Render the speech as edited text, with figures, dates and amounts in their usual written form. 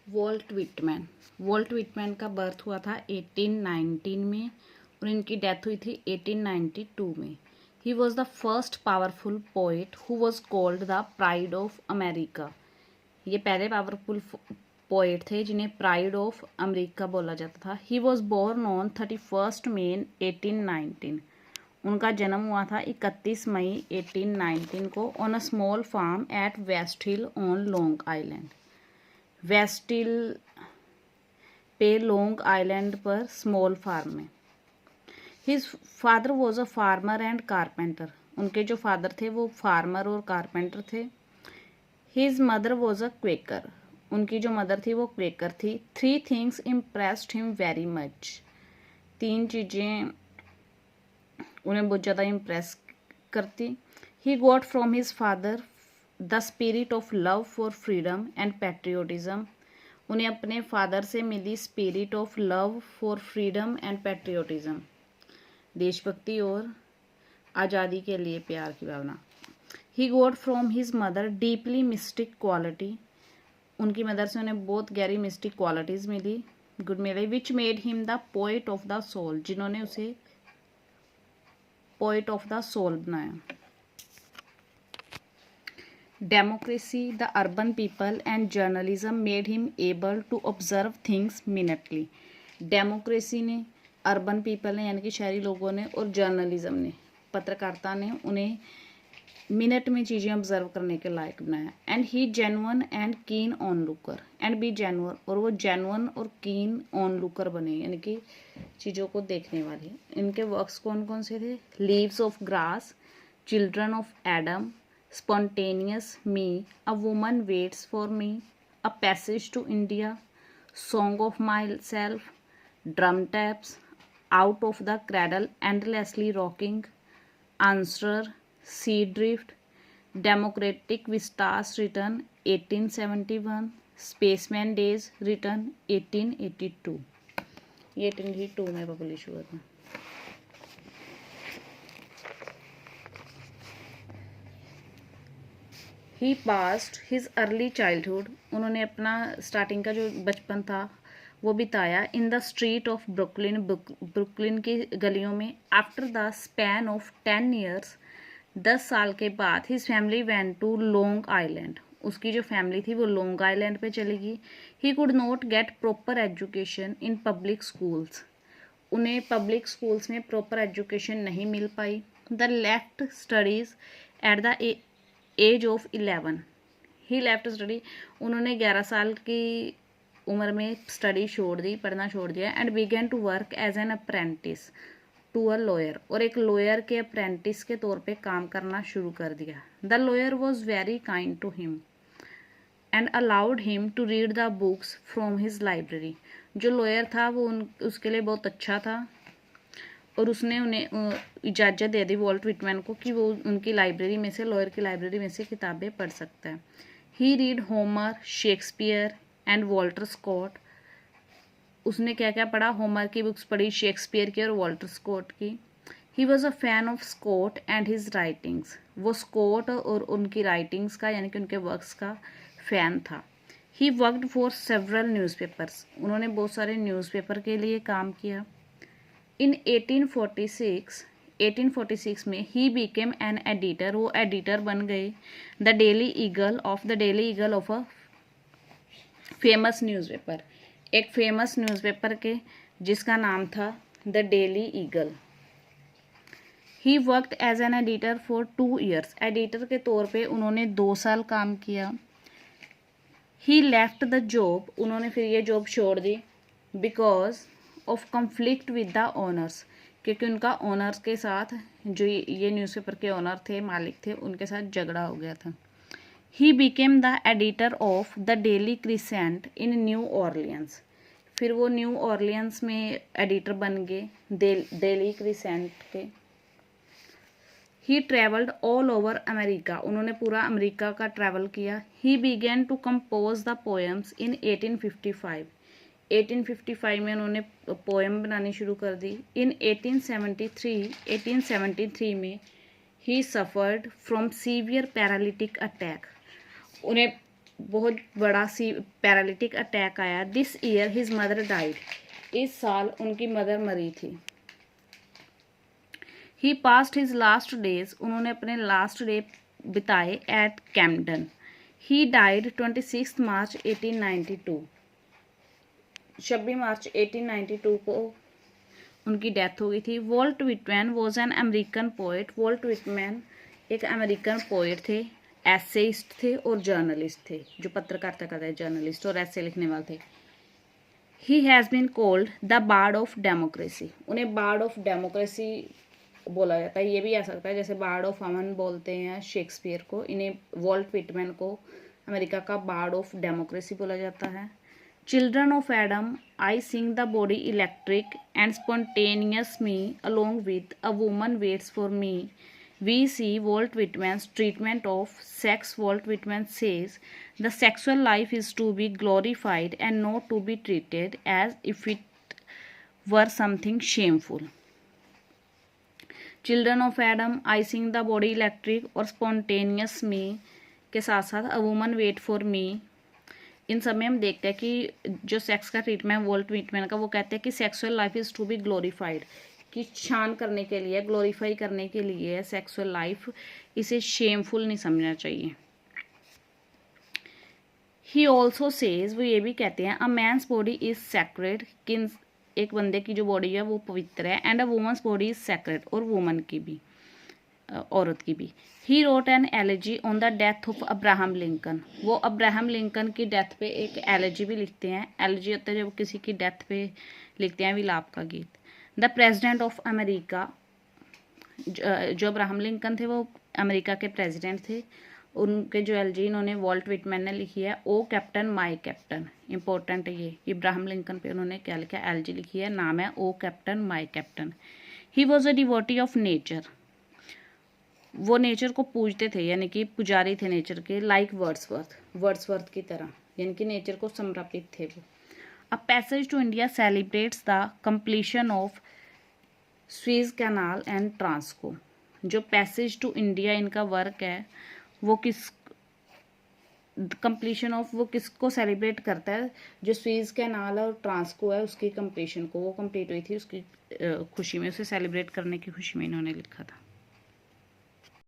Walt Whitman का birth हुआ था 1819 में और इनकी डेथ हुई थी 1892 में। He was the first powerful poet who was called the pride of America. ये पहले पावरफुल पोएट थे जिन्हें प्राइड ऑफ अमेरिका बोला जाता था। ही वॉज बोर्न ऑन 31 मई 1819। उनका जन्म हुआ था 31 मई 1819 को on a small farm at West Hill on Long Island. West Hill पे लॉन्ग आइलैंड पर स्मॉल फार्म में। His father was a farmer and carpenter. उनके जो फादर थे वो फार्मर और कारपेंटर थे। His mother was a Quaker. उनकी जो मदर थी वो क्वेकर थी। 3 things impressed him very much. 3 चीज़ें उन्हें बहुत ज़्यादा इम्प्रेस करती। He got from his father the spirit of love for freedom and patriotism. उन्हें अपने फादर से मिली spirit of love for freedom and patriotism, देशभक्ति और आज़ादी के लिए प्यार की भावना। He got from his mother deeply mystic quality. उनकी मदर से उन्हें बहुत गहरी मिस्टिक क्वालिटीज़ मिली, गुड मिली, which made him the poet of the soul, जिन्होंने उसे पोएट ऑफ द सोल बनाया। Democracy, the urban people and journalism made him able to observe things minutely. Democracy ने, अर्बन पीपल ने यानी कि शहरी लोगों ने, और जर्नलिज्म ने, पत्रकारिता ने उन्हें मिनट में चीज़ें ऑब्जर्व करने के लायक बनाया। And he genuine and keen on looker and B genuine, और वो जेन्युइन और कीन ऑन लुकर बने यानी कि चीज़ों को देखने वाले। इनके वर्क्स कौन कौन से थे? Leaves of grass, children of Adam, spontaneous me, a woman waits for me, a passage to India, song of myself, drum taps, out of the cradle endlessly rocking, answer, sea drift, democratic vistas return 1871, specimen days return 1882। ये 1882 में publish हुआ था। He passed his early childhood. उन्होंने अपना starting का जो बचपन था वो बिताया in the street of Brooklyn, Brooklyn की गलियों में। After the span of 10 years, 10 साल के बाद, his family went to Long Island. उसकी जो फैमिली थी वो लॉन्ग आइलैंड पे चली गई। He could not get proper education in public schools. उन्हें पब्लिक स्कूल्स में प्रॉपर एजुकेशन नहीं मिल पाई। The left studies at the age of 11। He left study, उन्होंने 11 साल की उम्र में स्टडी छोड़ दी, पढ़ना छोड़ दिया। And began to work as an apprentice to a lawyer, और एक लॉयर के अप्रेंटिस के तौर पे काम करना शुरू कर दिया। The lawyer was very kind to him and allowed him to read the books from his library. जो लॉयर था वो उसके लिए बहुत अच्छा था और उसने उन्हें इजाज़त दे दी वॉल्ट विटमैन को कि वो उनकी लाइब्रेरी में से, लॉयर की लाइब्रेरी में से किताबें पढ़ सकता है। He read Homer, Shakespeare and Walter Scott. उसने क्या क्या पढ़ा? होमर की बुक्स पढ़ी, शेक्सपियर की और वॉल्टर स्कॉट की। He was a fan of Scott and his writings. वो स्कॉट और उनकी राइटिंग्स का यानी कि उनके वर्क्स का फ़ैन था। He worked for several newspapers. उन्होंने बहुत सारे न्यूज़पेपर के लिए काम किया। इन 1846 में ही बिकेम एन एडिटर। वो एडिटर बन गए the Daily Eagle of a famous newspaper, एक फेमस न्यूज़पेपर के जिसका नाम था the Daily Eagle. He worked as an editor for 2 years. Editor के तौर पे उन्होंने 2 साल काम किया। He left the job. उन्होंने फिर ये जॉब छोड़ दी because of conflict with the owners, क्योंकि उनका ओनर्स के साथ, जो ये न्यूज़पेपर के ओनर थे, मालिक थे, उनके साथ झगड़ा हो गया था। He became the editor of the daily crescent in new Orleans. फिर वो न्यू ऑरलियंस में एडिटर बन गए डेली क्रिसेंट के। He travelled all over America. उन्होंने पूरा अमेरिका का ट्रैवल किया। He began to compose the poems in 1855। 1855 में उन्होंने पोएम बनानी शुरू कर दी। इन 1873 में he suffered from severe paralytic attack. उन्हें बहुत बड़ा सी पैरालिटिक अटैक आया। This year his mother died, इस साल उनकी मदर मरी थी। He passed his last days, उन्होंने अपने लास्ट डे बिताए at Camden. He died 26 March 1892, 26 March 1892 को उनकी डेथ हो गई थी। Walt Whitman was an American poet, Walt Whitman एक अमेरिकन पोएट थे, एसेइस्ट थे और जर्नलिस्ट थे, जो पत्रकारिता करते हैं, जर्नलिस्ट और ऐसे लिखने वाले थे। He has been called the bard of democracy, उन्हें बार्ड ऑफ डेमोक्रेसी बोला जाता है। ये भी आ सकता है जैसे बार्ड ऑफ अमन बोलते हैं शेक्सपियर को, इन्हें वॉल्ट विटमैन को अमेरिका का बार्ड ऑफ डेमोक्रेसी बोला जाता है। Children of Adam, I sing the body electric and spontaneous me along with a woman waits for me. We see Walt Whitman's treatment of sex. Walt Whitman says the sexual life is to be glorified and not to be treated as if it were something shameful. Children of Adam, I sing the body electric और spontaneous me के साथ साथ a woman wait for me, इन सब में हम देखते हैं कि जो सेक्स का ट्रीटमेंट वॉल्ट विटमैन का, वो कहते हैं कि sexual life is to be glorified, कि शान करने के लिए, ग्लोरीफाई करने के लिए सेक्सुअल लाइफ, इसे शेमफुल नहीं समझना चाहिए। ही ऑल्सो सेज, वो ये भी कहते हैं, a man's body is sacred, कि एक बंदे की जो बॉडी है वो पवित्र है, and a women's body is sacred, और वुमन की भी, औरत की भी। He wrote an elegy on the death of Abraham Lincoln, वो अब्राहम लिंकन की डेथ पे एक एलेजी भी लिखते हैं। एलेजी होता है जब किसी की डेथ पे लिखते हैं विलाप का गीत। द प्रेजिडेंट ऑफ अमेरिका, जो अब्राहम लिंकन थे वो अमेरिका के प्रेसिडेंट थे, उनके जो एलजी इन्होंने वॉल्ट विटमैन ने लिखी है, O captain my captain, important है ये। इब्राहिम लिंकन पे उन्होंने क्या लिखा है, एलजी लिखी है, नाम है O captain my captain. He was a devotee of nature, वो नेचर को पूजते थे, यानी कि पुजारी थे नेचर के, लाइक वर्ड्सवर्थ की तरह, यानी कि नेचर को समर्पित थे वो। A passage to India celebrates the completion of Suez canal and ट्रांसको। जो पैसेज टू इंडिया इनका वर्क है वो किस कंप्लीशन ऑफ, वो किसको सेलिब्रेट करता है, जो स्वीज कैनाल और ट्रांसको है उसकी कंप्लीशन को, वो कंप्लीट हुई थी उसकी खुशी में, उसे सेलिब्रेट करने की खुशी में इन्होंने लिखा था।